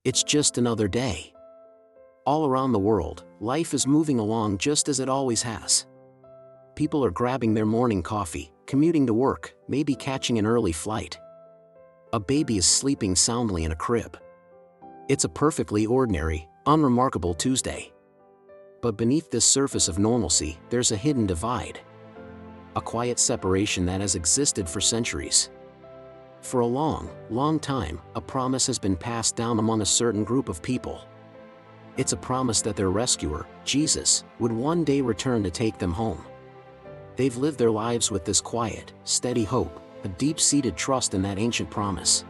It's just another day. All around the world, life is moving along just as it always has. People are grabbing their morning coffee, commuting to work, maybe catching an early flight. A baby is sleeping soundly in a crib. It's a perfectly ordinary, unremarkable Tuesday. But beneath this surface of normalcy, there's a hidden divide. A quiet separation that has existed for centuries. For a long, long time, a promise has been passed down among a certain group of people. It's a promise that their rescuer, Jesus, would one day return to take them home. They've lived their lives with this quiet, steady hope, a deep-seated trust in that ancient promise.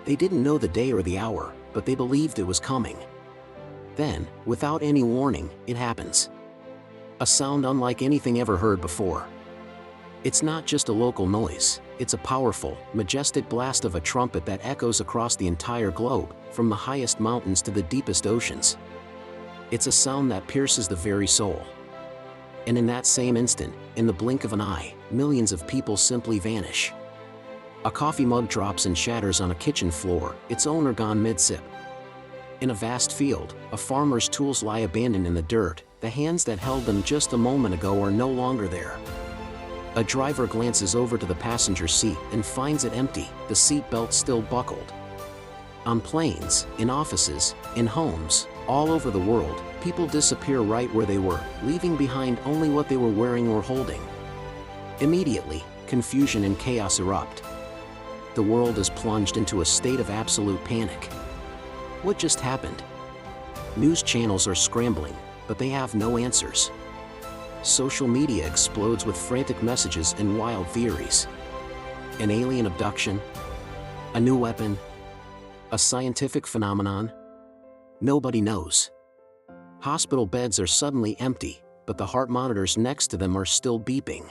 They didn't know the day or the hour, but they believed it was coming. Then, without any warning, it happens. A sound unlike anything ever heard before. It's not just a local noise, it's a powerful, majestic blast of a trumpet that echoes across the entire globe, from the highest mountains to the deepest oceans. It's a sound that pierces the very soul. And in that same instant, in the blink of an eye, millions of people simply vanish. A coffee mug drops and shatters on a kitchen floor, its owner gone mid-sip. In a vast field, a farmer's tools lie abandoned in the dirt, the hands that held them just a moment ago are no longer there. A driver glances over to the passenger seat and finds it empty, the seat belt still buckled. On planes, in offices, in homes, all over the world, people disappear right where they were, leaving behind only what they were wearing or holding. Immediately, confusion and chaos erupt. The world is plunged into a state of absolute panic. What just happened? News channels are scrambling, but they have no answers. Social media explodes with frantic messages and wild theories. An alien abduction? A new weapon? A scientific phenomenon? Nobody knows. Hospital beds are suddenly empty, but the heart monitors next to them are still beeping.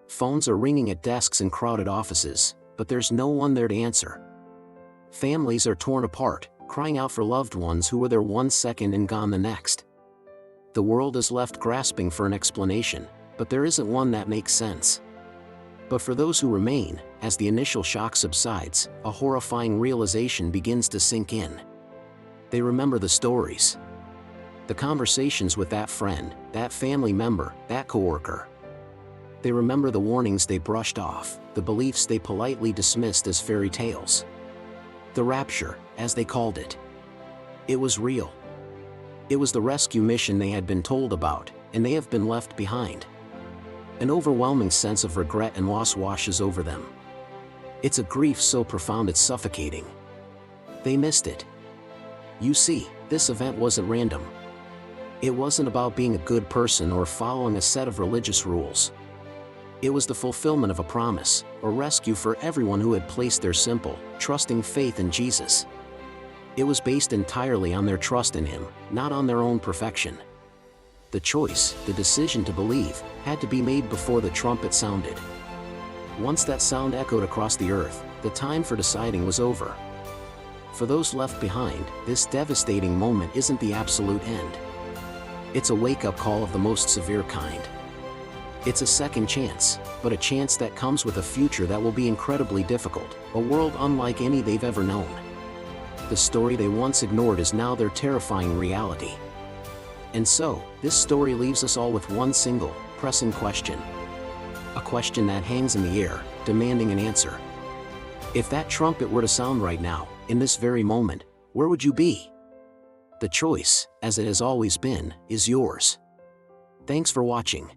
Phones are ringing at desks in crowded offices, but there's no one there to answer. Families are torn apart, crying out for loved ones who were there 1 second and gone the next. The world is left grasping for an explanation, but there isn't one that makes sense. But for those who remain, as the initial shock subsides, a horrifying realization begins to sink in. They remember the stories. The conversations with that friend, that family member, that coworker. They remember the warnings they brushed off, the beliefs they politely dismissed as fairy tales. The rapture, as they called it. It was real. It was the rescue mission they had been told about, and they have been left behind. An overwhelming sense of regret and loss washes over them. It's a grief so profound it's suffocating. They missed it. You see, this event wasn't random. It wasn't about being a good person or following a set of religious rules. It was the fulfillment of a promise, a rescue for everyone who had placed their simple, trusting faith in Jesus. It was based entirely on their trust in Him, not on their own perfection. The choice, the decision to believe, had to be made before the trumpet sounded. Once that sound echoed across the earth, the time for deciding was over. For those left behind, this devastating moment isn't the absolute end. It's a wake-up call of the most severe kind. It's a second chance, but a chance that comes with a future that will be incredibly difficult, a world unlike any they've ever known. The story they once ignored is now their terrifying reality. And so, this story leaves us all with one single, pressing question. A question that hangs in the air, demanding an answer. If that trumpet were to sound right now, in this very moment, where would you be? The choice, as it has always been, is yours. Thanks for watching.